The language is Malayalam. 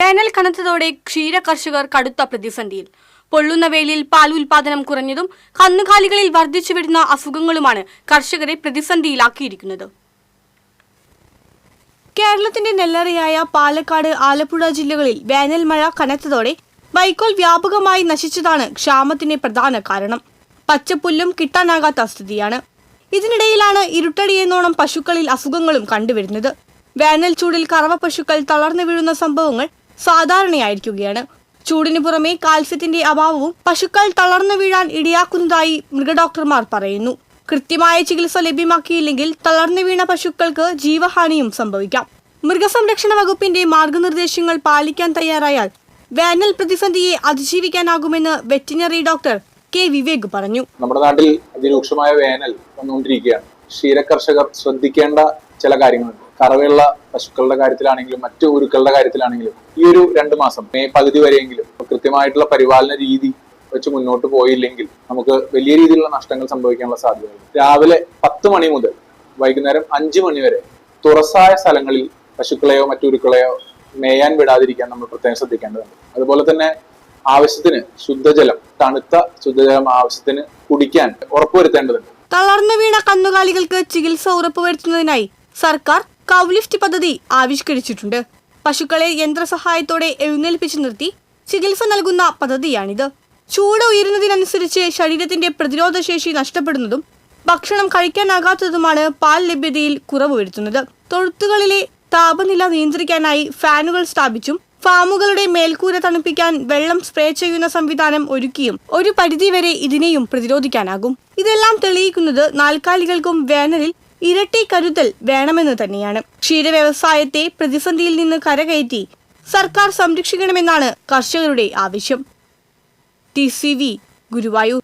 വേനൽ കനത്തതോടെ ക്ഷീര കർഷകർ കടുത്ത പ്രതിസന്ധിയിൽ. പൊള്ളുന്ന വെയിലിൽ പാൽ ഉൽപാദനം കുറഞ്ഞതും കന്നുകാലികളിൽ വർദ്ധിച്ചു വരുന്ന അസുഖങ്ങളുമാണ് കർഷകരെ പ്രതിസന്ധിയിലാക്കിയിരിക്കുന്നത്. കേരളത്തിന്റെ നെല്ലറയായ പാലക്കാട്, ആലപ്പുഴ ജില്ലകളിൽ വേനൽ മഴ കനത്തതോടെ വൈക്കോൽ വ്യാപകമായി നശിച്ചതാണ് ക്ഷാമത്തിന് പ്രധാന കാരണം. പച്ചപ്പുല്ലും കിട്ടാനാകാത്ത സ്ഥിതിയാണ്. ഇതിനിടയിലാണ് ഇരുട്ടടിയെന്നോണം പശുക്കളിൽ അസുഖങ്ങളും കണ്ടുവരുന്നത്. വേനൽ ചൂടിൽ കറവ പശുക്കൾ തളർന്നു വീഴുന്ന സംഭവങ്ങൾ സാധാരണയായിരിക്കുകയാണ്. ചൂടിനു പുറമെ കാൽസ്യത്തിന്റെ അഭാവവും പശുക്കൾ തളർന്നു വീഴാൻ ഇടയാക്കുന്നതായി മൃഗഡോക്ടർമാർ പറയുന്നു. കൃത്യമായ ചികിത്സ ലഭ്യമാക്കിയില്ലെങ്കിൽ തളർന്നു വീണ പശുക്കൾക്ക് ജീവഹാനിയും സംഭവിക്കാം. മൃഗസംരക്ഷണ വകുപ്പിന്റെ മാർഗനിർദ്ദേശങ്ങൾ പാലിക്കാൻ തയ്യാറായാൽ വേനൽ പ്രതിസന്ധിയെ അതിജീവിക്കാനാകുമെന്ന് വെറ്റിനറി ഡോക്ടർ കെ വിവേക് പറഞ്ഞു. നമ്മുടെ നാട്ടിൽ അതിരൂക്ഷമായ വേനൽ വന്നുകൊണ്ടിരിക്കുകയാണ്. ക്ഷീരകർഷകർ ശ്രദ്ധിക്കേണ്ട ചില കാര്യങ്ങളുണ്ട്. കറവയുള്ള പശുക്കളുടെ കാര്യത്തിലാണെങ്കിലും മറ്റു ഉരുക്കളുടെ കാര്യത്തിലാണെങ്കിലും ഈ ഒരു 2 മാസം മെയ് പകുതി വരെയെങ്കിലും കൃത്യമായിട്ടുള്ള പരിപാലന രീതി വെച്ച് മുന്നോട്ട് പോയില്ലെങ്കിൽ നമുക്ക് വലിയ രീതിയിലുള്ള നഷ്ടങ്ങൾ സംഭവിക്കാനുള്ള സാധ്യതകൾ. രാവിലെ 10 മണി മുതൽ വൈകുന്നേരം 5 മണി വരെ തുറസായ സ്ഥലങ്ങളിൽ പശുക്കളെയോ മറ്റുരുക്കളെയോ മേയാൻ വിടാതിരിക്കാൻ നമ്മൾ പ്രത്യേകം ശ്രദ്ധിക്കേണ്ടതുണ്ട്. അതുപോലെ തന്നെ ആവശ്യത്തിന് ശുദ്ധജലം, തണുത്ത ശുദ്ധജലം ആവശ്യത്തിന് കുടിക്കാൻ ഉറപ്പുവരുത്തേണ്ടതുണ്ട്. തളർന്നു വീണ കന്നുകാലികൾക്ക് ചികിത്സ ഉറപ്പുവരുത്തുന്നതിനായി സർക്കാർ കൗ ലിഫ്റ്റ് പദ്ധതി ആവിഷ്കരിച്ചിട്ടുണ്ട്. പശുക്കളെ യന്ത്രസഹായത്തോടെ എഴുന്നേൽപ്പിച്ചു നിർത്തി ചികിത്സ നൽകുന്ന പദ്ധതിയാണിത്. ചൂട് ഉയരുന്നതിനനുസരിച്ച് ശരീരത്തിന്റെ പ്രതിരോധശേഷി നഷ്ടപ്പെടുന്നതും ഭക്ഷണം കഴിക്കാനാകാത്തതുമാണ് പാൽ ലഭ്യതയിൽ കുറവ് വരുത്തുന്നത്. തൊഴുത്തുകളിലെ താപനില നിയന്ത്രിക്കാനായി ഫാനുകൾ സ്ഥാപിച്ചും ഫാമുകളുടെ മേൽക്കൂര തണുപ്പിക്കാൻ വെള്ളം സ്പ്രേ ചെയ്യുന്ന സംവിധാനം ഒരുക്കിയും ഒരു പരിധിവരെ ഇതിനെയും പ്രതിരോധിക്കാനാകും. ഇതെല്ലാം തെളിയിക്കുന്നത് നാൽക്കാലികൾക്കും വേനലിൽ ഇരട്ടി കരുതൽ വേണമെന്ന് തന്നെയാണ്. ക്ഷീരവ്യവസായത്തെ പ്രതിസന്ധിയിൽ നിന്ന് കരകയറ്റി സർക്കാർ സംരക്ഷിക്കണമെന്നാണ് കർഷകരുടെ ആവശ്യം. TCV ഗുരുവായൂർ.